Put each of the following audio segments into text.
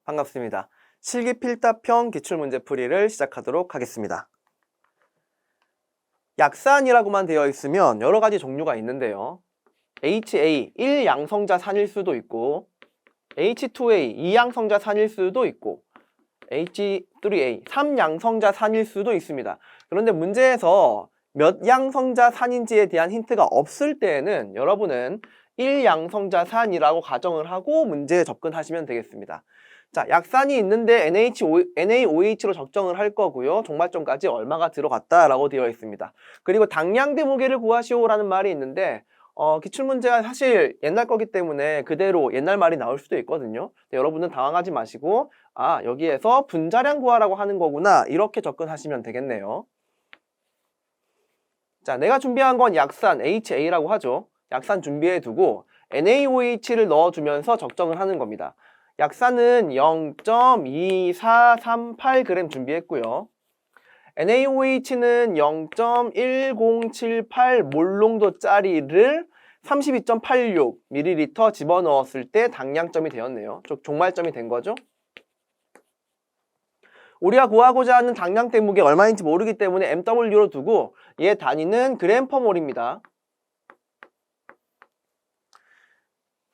반갑습니다. 실기필답형 기출문제풀이를 시작하도록 하겠습니다. 약산이라고만 되어 있으면 여러 가지 종류가 있는데요. HA, 1양성자 산일 수도 있고 H2A, 2양성자 산일 수도 있고 H3A, 3양성자 산일 수도 있습니다. 그런데 문제에서 몇 양성자 산인지에 대한 힌트가 없을 때에는 여러분은 1양성자 산이라고 가정을 하고 문제에 접근하시면 되겠습니다. 자, 약산이 있는데 NaOH로 적정을 할 거고요. 종말점까지 얼마가 들어갔다라고 되어 있습니다. 그리고 당량대 무게를 구하시오라는 말이 있는데 기출문제가 사실 옛날 거기 때문에 그대로 옛날 말이 나올 수도 있거든요. 여러분은 당황하지 마시고 여기에서 분자량 구하라고 하는 거구나 이렇게 접근하시면 되겠네요. 자, 내가 준비한 건 약산 HA라고 하죠. 약산 준비해 두고 NaOH를 넣어주면서 적정을 하는 겁니다. 약산은 0.2438g 준비했고요. NaOH는 0.1078 몰농도짜리를 32.86ml 집어넣었을 때 당량점이 되었네요. 종말점이 된 거죠. 우리가 구하고자 하는 당량대 무게 얼마인지 모르기 때문에 MW로 두고 얘 단위는 g/몰입니다.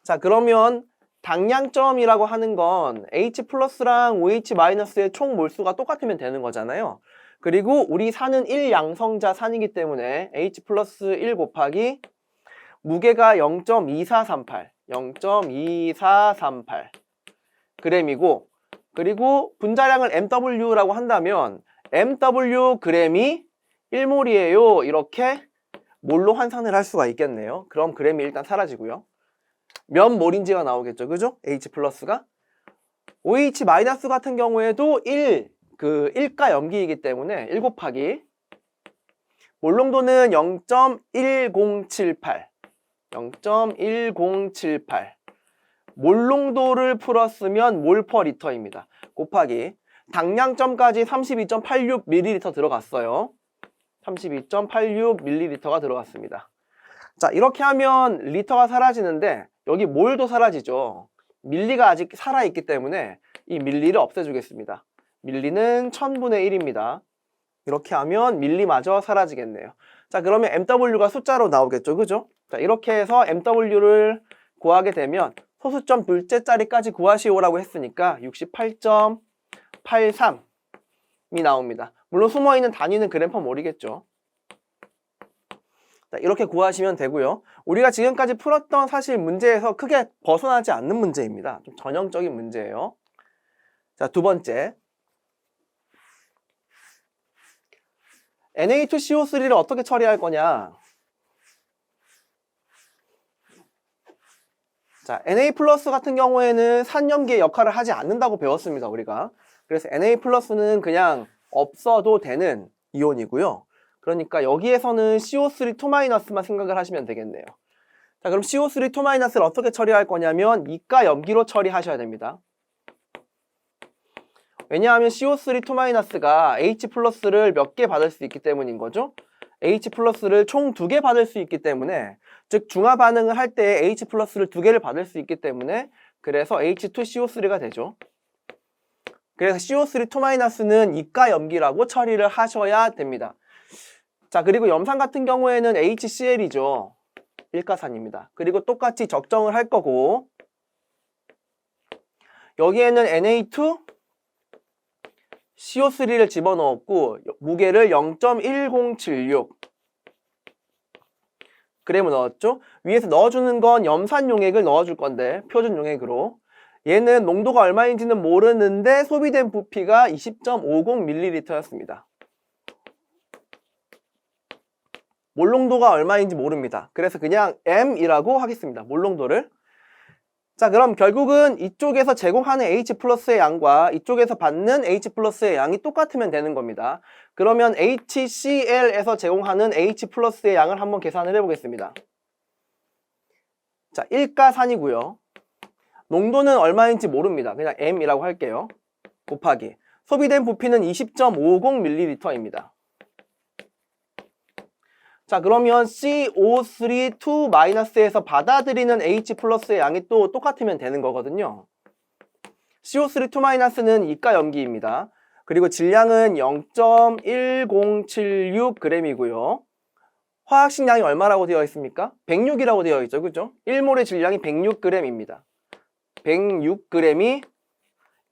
자, 그러면 당량점이라고 하는 건 H 플러스랑 OH 마이너스의 총 몰수가 똑같으면 되는 거잖아요. 그리고 우리 산은 1양성자 산이기 때문에 H 플러스 1 곱하기 무게가 0.2438 g이고 그리고 분자량을 MW라고 한다면 MW g이 1몰이에요. 이렇게 몰로 환산을 할 수가 있겠네요. 그럼 g이 일단 사라지고요. 몇 몰인지가 나오겠죠. 그죠? H 플러스가. OH 마이너스 같은 경우에도 1가 염기이기 때문에 1 곱하기 몰농도는 0.1078 몰농도를 풀었으면 몰 퍼 리터입니다. 곱하기 당량점까지 32.86ml 들어갔어요. 32.86ml가 들어갔습니다. 자, 이렇게 하면 리터가 사라지는데 여기 몰도 사라지죠. 밀리가 아직 살아있기 때문에 이 밀리를 없애주겠습니다. 밀리는 1000분의 1입니다. 이렇게 하면 밀리마저 사라지겠네요. 자, 그러면 MW가 숫자로 나오겠죠. 그죠? 자, 이렇게 해서 MW를 구하게 되면 소수점 둘째 자리까지 구하시오라고 했으니까 68.83이 나옵니다. 물론 숨어있는 단위는 g/몰이겠죠. 자, 이렇게 구하시면 되고요. 우리가 지금까지 풀었던 사실 문제에서 크게 벗어나지 않는 문제입니다. 좀 전형적인 문제예요. 자, 두 번째. Na2CO3를 어떻게 처리할 거냐? 자, Na 플러스 같은 경우에는 산염기의 역할을 하지 않는다고 배웠습니다, 우리가. 그래서 Na 플러스는 그냥 없어도 되는 이온이고요. 그러니까 여기에서는 CO3-2-만 생각을 하시면 되겠네요. 자, 그럼 CO3-2-를 어떻게 처리할 거냐면 이가 염기로 처리하셔야 됩니다. 왜냐하면 CO3-2-가 H 플러스를 몇 개 받을 수 있기 때문인 거죠. H 플러스를 총 2개 받을 수 있기 때문에 즉 중화 반응을 할 때 H 플러스를 2개를 받을 수 있기 때문에 그래서 H2CO3가 되죠. 그래서 CO3-2-는 이가 염기라고 처리를 하셔야 됩니다. 자, 그리고 염산 같은 경우에는 HCl이죠. 일가산입니다. 그리고 똑같이 적정을 할 거고 여기에는 Na2 CO3를 집어넣었고 무게를 0.1076 g 넣었죠. 위에서 넣어주는 건 염산 용액을 넣어줄 건데 표준 용액으로 얘는 농도가 얼마인지는 모르는데 소비된 부피가 20.50ml였습니다. 몰농도가 얼마인지 모릅니다. 그래서 그냥 M이라고 하겠습니다. 몰농도를. 자, 그럼 결국은 이쪽에서 제공하는 H 플러스의 양과 이쪽에서 받는 H 플러스의 양이 똑같으면 되는 겁니다. 그러면 HCl에서 제공하는 H 플러스의 양을 한번 계산을 해보겠습니다. 자, 1가산이고요. 농도는 얼마인지 모릅니다. 그냥 M이라고 할게요. 곱하기 소비된 부피는 20.50ml입니다. 자, 그러면 CO3-2-에서 받아들이는 H 플러스의 양이 또 똑같으면 되는 거거든요. CO3 는 이가 염기입니다. 그리고 질량은 0.1076g이고요. 화학식량이 얼마라고 되어 있습니까? 106이라고 되어 있죠. 그죠? 1몰의 질량이 106g입니다. 106g이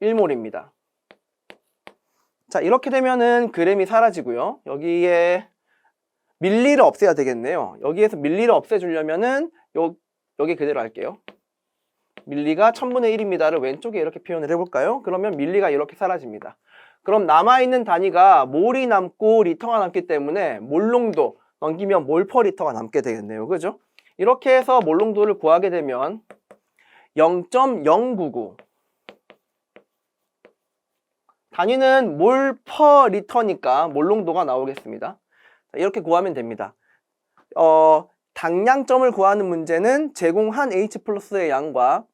1몰입니다. 자, 이렇게 되면은 g이 사라지고요. 여기에 밀리를 없애야 되겠네요. 여기에서 밀리를 없애주려면은 여기 그대로 할게요. 밀리가 1000분의 1입니다를 왼쪽에 이렇게 표현을 해볼까요? 그러면 밀리가 이렇게 사라집니다. 그럼 남아있는 단위가 몰이 남고 리터가 남기 때문에 몰농도 넘기면 몰퍼 리터가 남게 되겠네요. 그죠? 이렇게 해서 몰농도를 구하게 되면 0.099 단위는 몰퍼 리터니까 몰농도가 나오겠습니다. 이렇게 구하면 됩니다. 당량점을 구하는 문제는 제공한 H+의 양과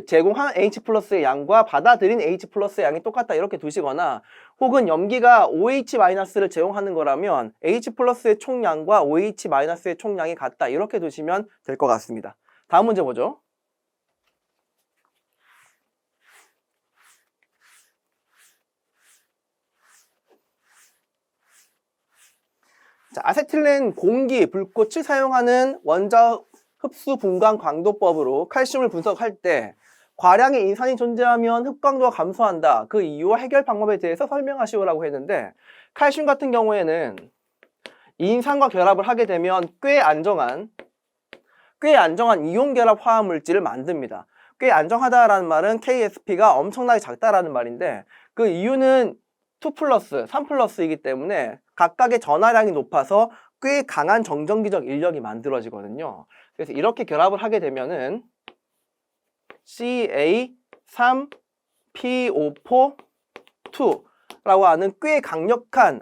제공한 H+의 양과 받아들인 H+의 양이 똑같다 이렇게 두시거나, 혹은 염기가 OH-를 제공하는 거라면 H+의 총량과 OH-의 총량이 같다 이렇게 두시면 될 것 같습니다. 다음 문제 보죠. 자, 아세틸렌 공기, 불꽃을 사용하는 원자 흡수 분광 광도법으로 칼슘을 분석할 때 과량의 인산이 존재하면 흡광도가 감소한다. 그 이유와 해결 방법에 대해서 설명하시오라고 했는데, 칼슘 같은 경우에는 인산과 결합을 하게 되면 꽤 안정한 이온 결합 화학 물질을 만듭니다. 꽤 안정하다라는 말은 KSP가 엄청나게 작다라는 말인데, 그 이유는 2+, 3+이기 때문에 각각의 전하량이 높아서 꽤 강한 정전기적 인력이 만들어지거든요. 그래서 이렇게 결합을 하게 되면은 CA3PO4,2라고 하는 꽤 강력한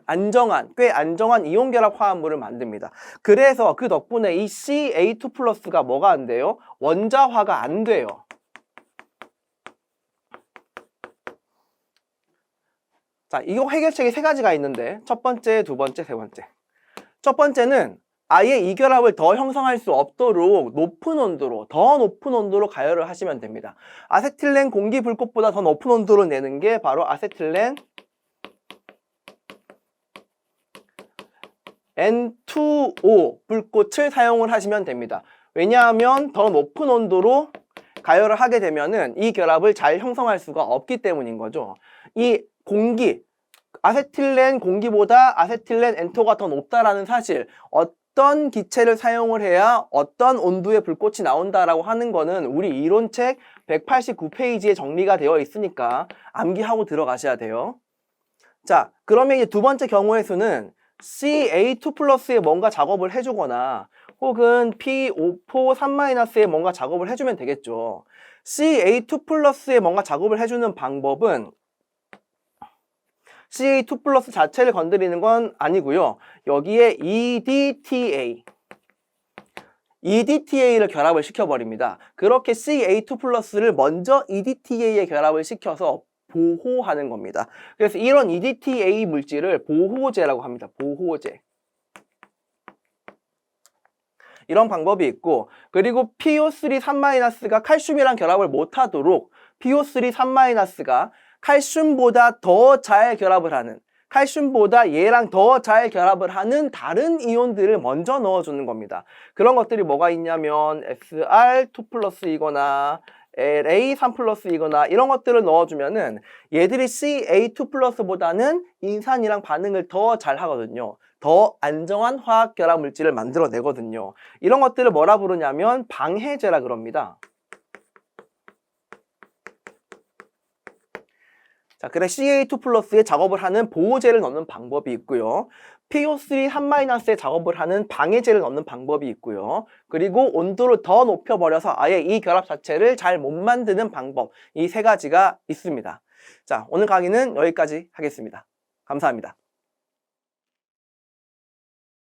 꽤 안정한 이온 결합 화합물을 만듭니다. 그래서 그 덕분에 이 CA2+가 뭐가 안 돼요? 원자화가 안 돼요. 자, 이거 해결책이 세 가지가 있는데, 첫 번째, 두 번째, 세 번째. 첫 번째는 아예 이 결합을 더 형성할 수 없도록 더 높은 온도로 가열을 하시면 됩니다. 아세틸렌 공기 불꽃보다 더 높은 온도를 내는 게 바로 아세틸렌 N2O 불꽃을 사용을 하시면 됩니다. 왜냐하면 더 높은 온도로 가열을 하게 되면은 이 결합을 잘 형성할 수가 없기 때문인 거죠. 이 아세틸렌 공기보다 아세틸렌 N2O가 더 높다라는 사실, 어떤 기체를 사용을 해야 어떤 온도의 불꽃이 나온다라고 하는 거는 우리 이론책 189페이지에 정리가 되어 있으니까 암기하고 들어가셔야 돼요. 자, 그러면 이제 두 번째 경우의 수는 CA2+에 뭔가 작업을 해주거나 혹은 PO4 3-에 뭔가 작업을 해주면 되겠죠. CA2+에 뭔가 작업을 해주는 방법은 CA2+ 자체를 건드리는 건 아니고요. 여기에 EDTA를 결합을 시켜버립니다. 그렇게 CA2+를 먼저 EDTA에 결합을 시켜서 보호하는 겁니다. 그래서 이런 EDTA 물질을 보호제라고 합니다. 보호제. 이런 방법이 있고, 그리고 PO3 3-가 칼슘이랑 결합을 못하도록 PO3 3-가 칼슘보다 더 잘 결합을 하는, 칼슘보다 얘랑 더 잘 결합을 하는 다른 이온들을 먼저 넣어주는 겁니다. 그런 것들이 뭐가 있냐면 SR2+이거나 LA3+이거나 이런 것들을 넣어주면은 얘들이 CA2+보다는 인산이랑 반응을 더 잘 하거든요. 더 안정한 화학 결합 물질을 만들어내거든요. 이런 것들을 뭐라 부르냐면 방해제라 그럽니다. 자, 그래 CA2+에 작업을 하는 보호제를 넣는 방법이 있고요. PO3 3-에 작업을 하는 방해제를 넣는 방법이 있고요. 그리고 온도를 더 높여버려서 아예 이 결합 자체를 잘 못 만드는 방법, 이 세 가지가 있습니다. 자, 오늘 강의는 여기까지 하겠습니다. 감사합니다.